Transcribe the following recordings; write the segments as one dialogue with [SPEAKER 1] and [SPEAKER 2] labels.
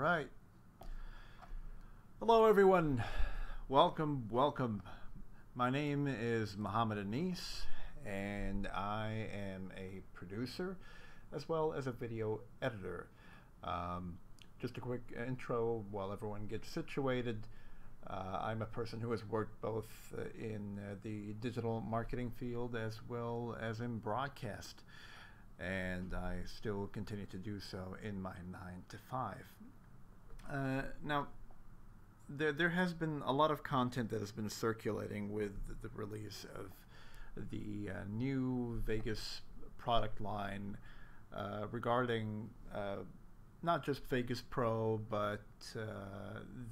[SPEAKER 1] right. Hello, everyone. Welcome. My name is Muhammad Anis, and I am a producer as well as a video editor. Just a quick intro while everyone gets situated. I'm a person who has worked both in the digital marketing field as well as in broadcast, and I still continue to do so in my 9 to 5. Now, there has been a lot of content that has been circulating with the release of the new Vegas product line regarding not just Vegas Pro, but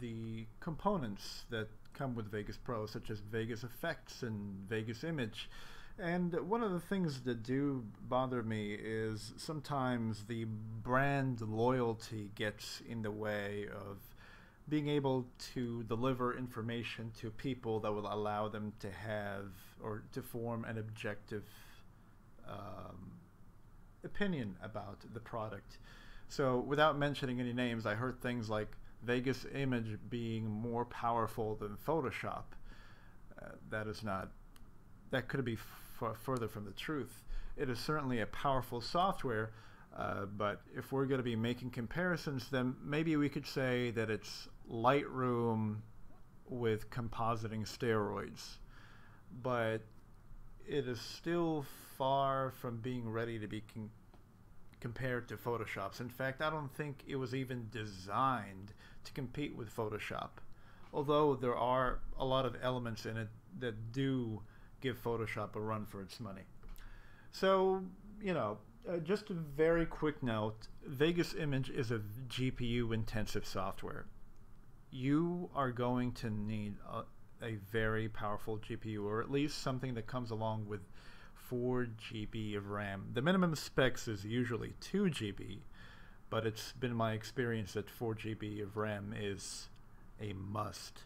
[SPEAKER 1] the components that come with Vegas Pro, such as Vegas Effects and Vegas Image. And one of the things that do bother me is sometimes the brand loyalty gets in the way of being able to deliver information to people that will allow them to have or to form an objective opinion about the product. So without mentioning any names, I heard things like Vegas Image being more powerful than Photoshop. That could be further from the truth. It is certainly a powerful software, but if we're going to be making comparisons, then maybe we could say that it's Lightroom with compositing steroids. But it is still far from being ready to be compared to Photoshop's. In fact, I don't think it was even designed to compete with Photoshop, although there are a lot of elements in it that do give Photoshop a run for its money. So, just a very quick note, Vegas Image is a GPU intensive software. You are going to need a very powerful GPU, or at least something that comes along with 4 GB of RAM. The minimum specs is usually 2 GB, but it's been my experience that 4 GB of RAM is a must.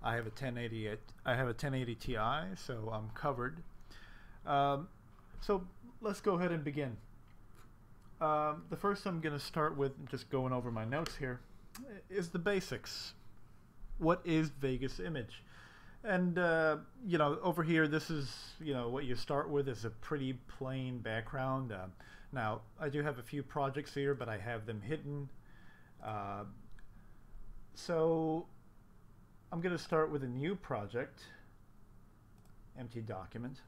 [SPEAKER 1] I have a 1080 Ti, so I'm covered. So let's go ahead and begin. The first I'm going to start with, just going over my notes here, is the basics. What is Vegas Image? And over here, this is what you start with is a pretty plain background. Now I do have a few projects here, but I have them hidden. So I'm going to start with a new project, empty document,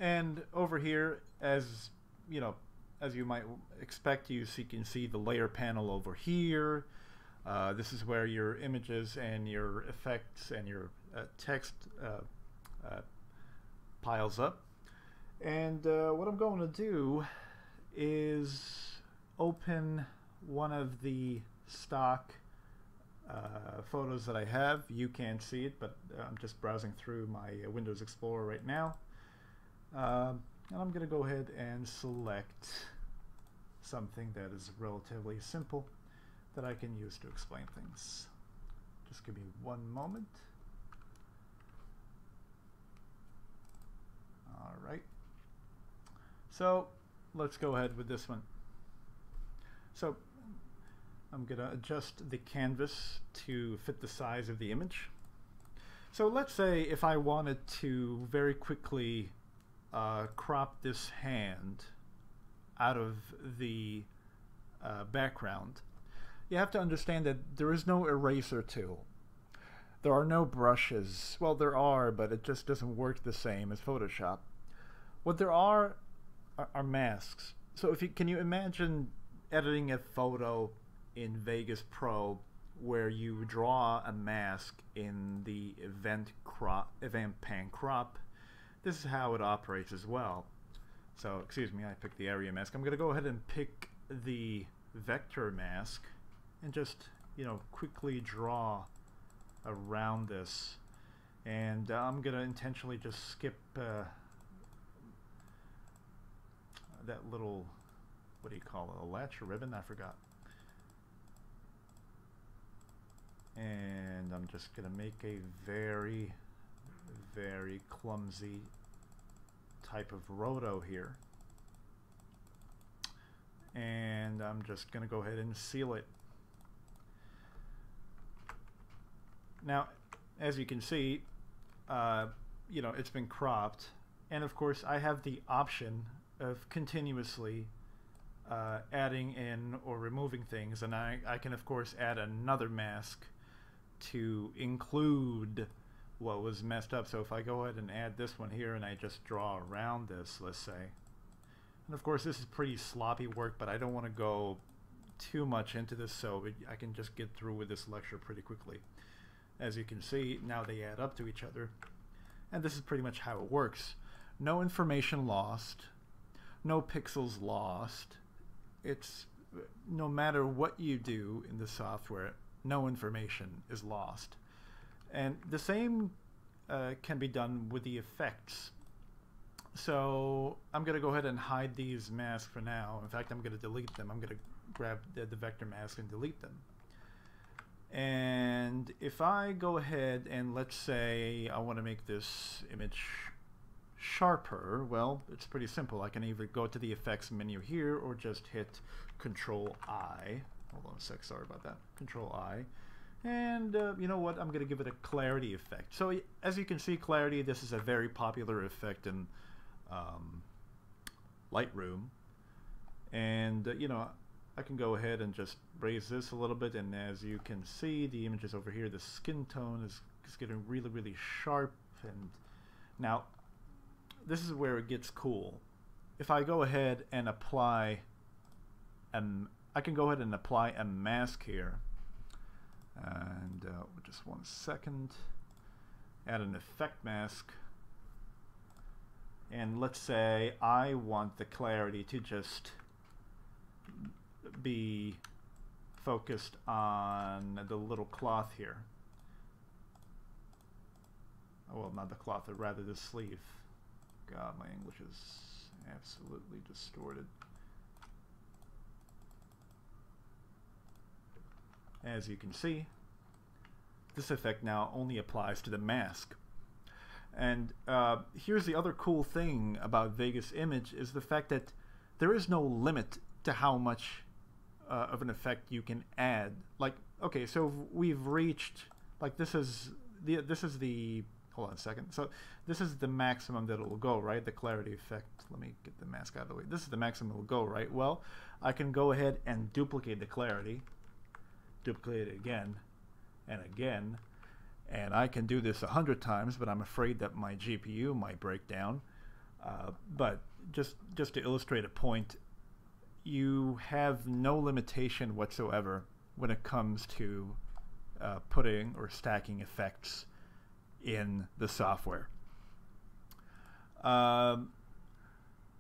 [SPEAKER 1] and over here, as you might expect, you can see the layer panel over here. This is where your images and your effects and your text piles up. And what I'm going to do is open one of the stock photos that I have. You can't see it, but I'm just browsing through my Windows Explorer right now. And I'm going to go ahead and select something that is relatively simple that I can use to explain things. Just give me one moment. Alright. So let's go ahead with this one. So I'm going to adjust the canvas to fit the size of the image. So let's say if I wanted to very quickly crop this hand out of the background, you have to understand that there is no eraser tool. There are no brushes. Well, there are, but it just doesn't work the same as Photoshop. What there are masks. So can you imagine editing a photo in Vegas Pro where you draw a mask in the event pan crop? This is how it operates as well. So, excuse me, I picked the area mask. I'm going to go ahead and pick the vector mask and just, quickly draw around this. And I'm going to intentionally just skip that little, what do you call it, a latch or ribbon? I forgot. And I'm just going to make a very, very clumsy type of roto here. And I'm just going to go ahead and seal it. Now, as you can see, you know, it's been cropped, and of course I have the option of continuously adding in or removing things, and I can of course add another mask to include what was messed up. So if I go ahead and add this one here and I just draw around this, let's say, and of course this is pretty sloppy work, but I don't want to go too much into this, so I can just get through with this lecture pretty quickly. As you can see, now they add up to each other, and this is pretty much how it works. No information lost, no pixels lost. It's no matter what you do in the software, no information is lost. And the same can be done with the effects. So I'm going to go ahead and hide these masks for now. In fact, I'm going to delete them. I'm going to grab the vector mask and delete them. And if I go ahead and let's say I want to make this image sharper, well, it's pretty simple. I can either go to the effects menu here or just hit Control I. Hold on a sec, sorry about that. Control I. And you know what? I'm going to give it a clarity effect. So as you can see, clarity, this is a very popular effect in Lightroom. And you know, I can go ahead and just raise this a little bit, and as you can see, the images over here, the skin tone is getting really, really sharp. And now, this is where it gets cool. If I go ahead and apply, I can go ahead and apply a mask here. And just 1 second, add an effect mask. And let's say I want the clarity to just be focused on the little cloth here. Oh, well, not the cloth, but rather the sleeve. God, my English is absolutely distorted. As you can see, this effect now only applies to the mask. And here's the other cool thing about Vegas Image is the fact that there is no limit to how much of an effect you can add. Like, okay, so we've reached, like, this is the hold on a second. So this is the maximum that it will go, right? The clarity effect. Let me get the mask out of the way. This is the maximum it will go, right? Well, I can go ahead and duplicate the clarity, duplicate it again and again, and I can do this 100 times, but I'm afraid that my GPU might break down. But just to illustrate a point, you have no limitation whatsoever when it comes to putting or stacking effects in the software.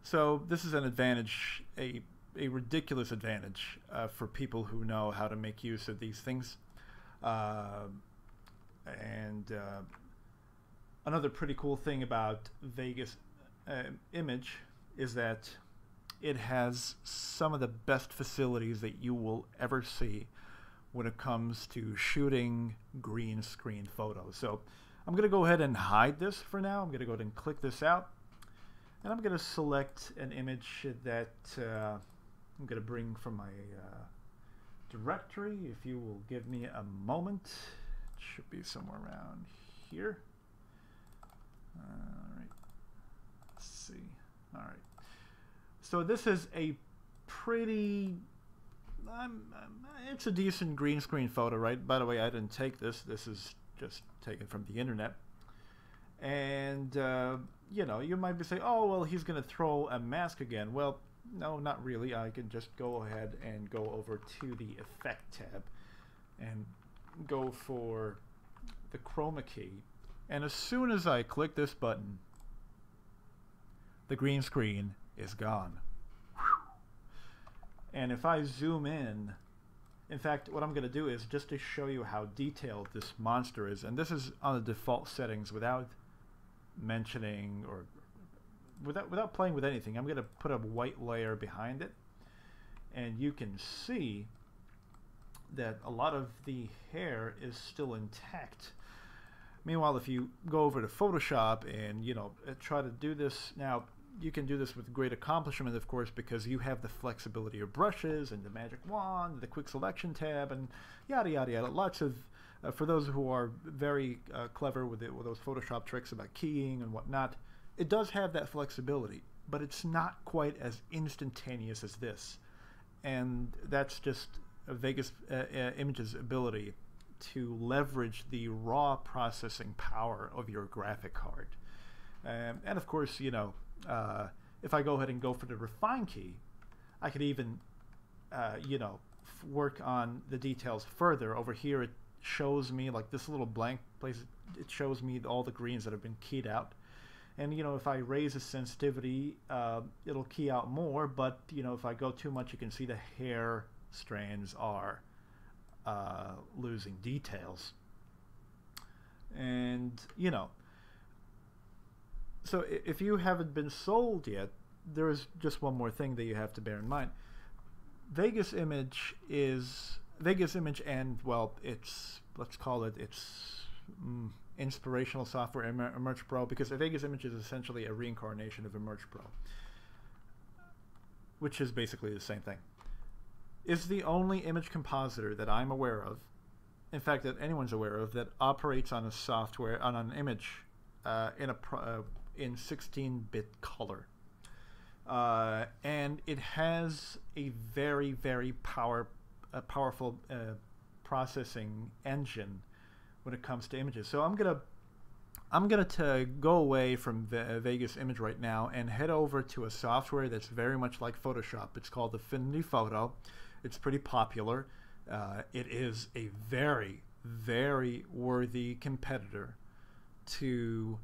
[SPEAKER 1] So this is an advantage, a ridiculous advantage for people who know how to make use of these things. Another pretty cool thing about Vegas Image is that it has some of the best facilities that you will ever see when it comes to shooting green screen photos. So I'm going to go ahead and hide this for now. I'm going to go ahead and click this out, and I'm going to select an image that I'm going to bring from my directory. If you will give me a moment, it should be somewhere around here. All right, let's see. All right, so this is a pretty it's a decent green screen photo, right? By the way, I didn't take this. This is just taken from the internet. And you know, you might be saying, oh, well, he's going to throw a mask again. Well, no, not really. I can just go ahead and go over to the Effect tab and go for the chroma key. And as soon as I click this button, the green screen is gone. And if I zoom in fact, what I'm going to do is just to show you how detailed this monster is, and this is on the default settings without mentioning or without playing with anything. I'm going to put a white layer behind it, and you can see that a lot of the hair is still intact. Meanwhile, if you go over to Photoshop and, you know, try to do this, now you can do this with great accomplishment, of course, because you have the flexibility of brushes and the magic wand, the quick selection tab, and yada yada yada, lots of for those who are very clever with those Photoshop tricks about keying and whatnot, it does have that flexibility, but it's not quite as instantaneous as this. And that's just Vegas Image's ability to leverage the raw processing power of your graphic card. And of course, you know, if I go ahead and go for the refine key, I could even, you know, work on the details further. Over here, it shows me, like this little blank place, it shows me all the greens that have been keyed out. And, you know, if I raise the sensitivity, it'll key out more. But, you know, if I go too much, you can see the hair strands are losing details. And, you know, so if you haven't been sold yet, there is just one more thing that you have to bear in mind. Vegas Image and, well, it's, let's call it, it's inspirational software, Emerge Pro, because Vegas Image is essentially a reincarnation of Emerge Pro, which is basically the same thing. Is the only image compositor that I'm aware of, in fact that anyone's aware of, that operates on a software, on an image in 16-bit color. And it has a very, very powerful processing engine when it comes to images. So I'm gonna go away from Vegas Image right now and head over to a software that's very much like Photoshop. It's called Affinity Photo. It's pretty popular. It is a very, very worthy competitor to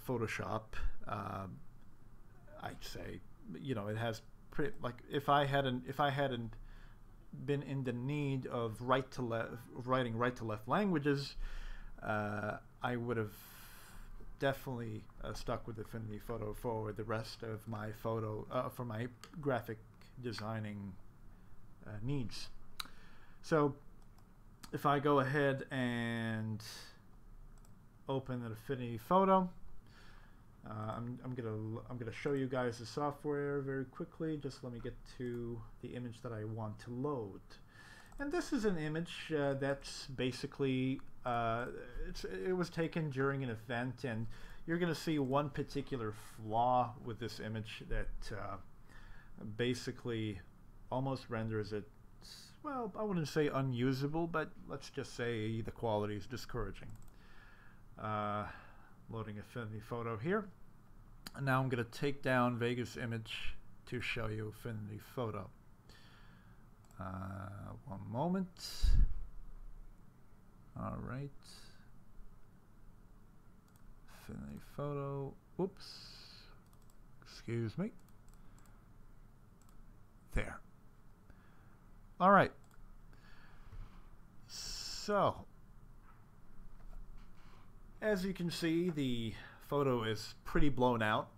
[SPEAKER 1] Photoshop. I'd say, you know, it has pretty, like, if I hadn't been in the need of writing right to left languages, I would have definitely stuck with Affinity Photo for the rest of my for my graphic designing needs. So if I go ahead and open an Affinity Photo, I'm gonna show you guys the software very quickly. Just let me get to the image that I want to load. And this is an image that's basically it was taken during an event, and you're gonna see one particular flaw with this image that basically almost renders it, well, I wouldn't say unusable, but let's just say the quality is discouraging. Loading Affinity Photo here. And now I'm going to take down Vegas Image to show you Affinity Photo. One moment. All right. Affinity Photo. Whoops. Excuse me. There. All right. So, as you can see, the photo is pretty blown out.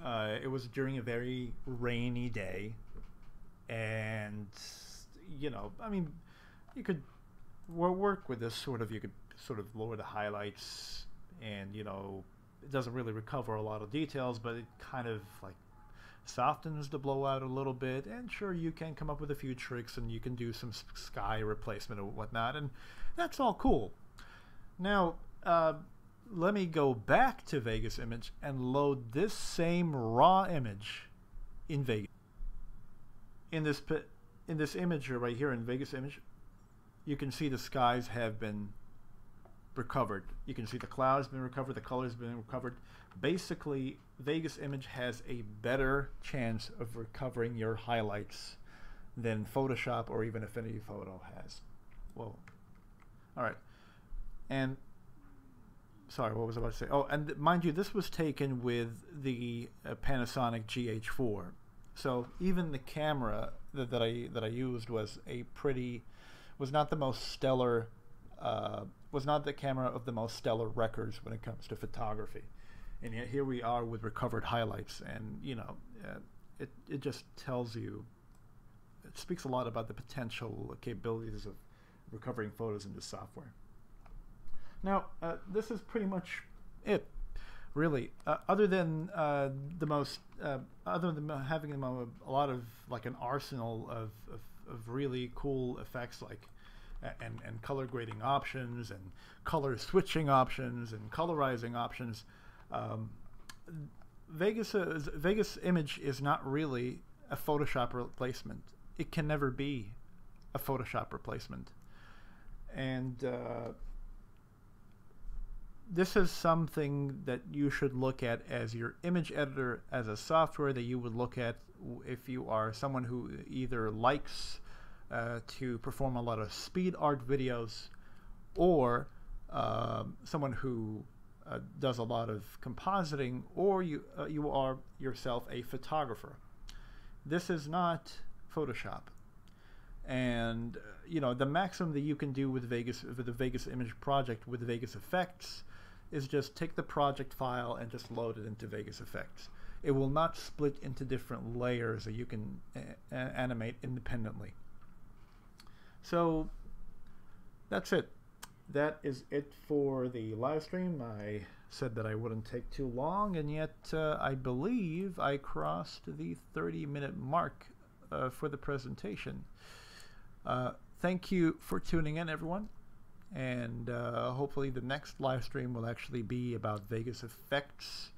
[SPEAKER 1] It was during a very rainy day, and, you know, I mean, you could work with this sort of, you could sort of lower the highlights, and, you know, it doesn't really recover a lot of details, but it kind of like softens the blowout a little bit. And sure, you can come up with a few tricks, and you can do some sky replacement or whatnot, and that's all cool. Now, let me go back to Vegas Image and load this same raw image in Vegas. In this image right here in Vegas Image, you can see the skies have been recovered. You can see the clouds been recovered, the colors been recovered. Basically, Vegas Image has a better chance of recovering your highlights than Photoshop or even Affinity Photo has. Whoa. All right. And sorry, what was I about to say? Oh, and mind you, this was taken with the Panasonic GH4. So even the camera that I used was not the most stellar, was not the camera of the most stellar records when it comes to photography. And yet here we are with recovered highlights, and you know, it just tells you, it speaks a lot about the potential capabilities of recovering photos in this software. Now, this is pretty much it, really. Other than other than having a lot of like an arsenal of really cool effects like and color grading options and color switching options and colorizing options. Vegas image is not really a Photoshop replacement. It can never be a Photoshop replacement. And this is something that you should look at as your image editor, as a software that you would look at if you are someone who either likes to perform a lot of speed art videos, or someone who does a lot of compositing, or you are yourself a photographer. This is not Photoshop. And you know, the maximum that you can do with the Vegas image project with Vegas Effects is just take the project file and just load it into Vegas Effects. It will not split into different layers that you can animate independently. So that's it. That is it for the live stream. I said that I wouldn't take too long, and yet I believe I crossed the 30-minute mark for the presentation. Thank you for tuning in, everyone, and hopefully the next live stream will actually be about Vegas Effects.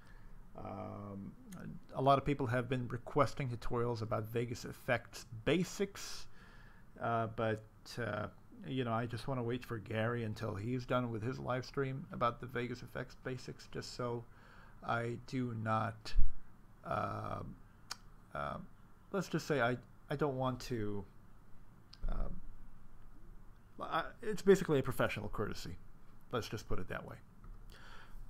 [SPEAKER 1] A lot of people have been requesting tutorials about Vegas Effects basics, but you know, I just want to wait for Gary until he's done with his live stream about the Vegas Effects basics, just so I do not let's just say I don't want to it's basically a professional courtesy. Let's just put it that way.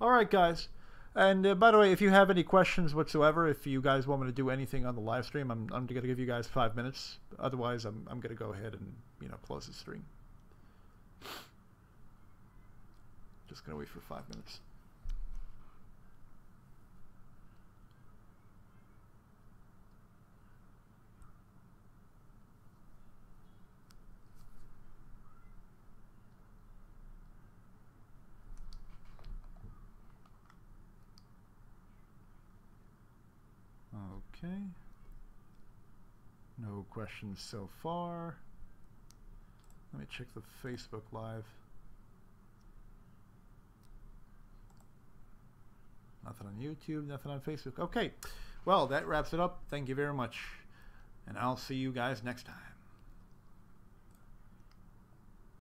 [SPEAKER 1] All right, guys. And by the way, if you have any questions whatsoever, if you guys want me to do anything on the live stream, I'm going to give you guys 5 minutes. Otherwise, I'm going to go ahead and, you know, close the stream. Just going to wait for 5 minutes. Okay. No questions so far. Let me check the Facebook Live. Nothing on YouTube, nothing on Facebook. Okay. Well, that wraps it up. Thank you very much. And I'll see you guys next time.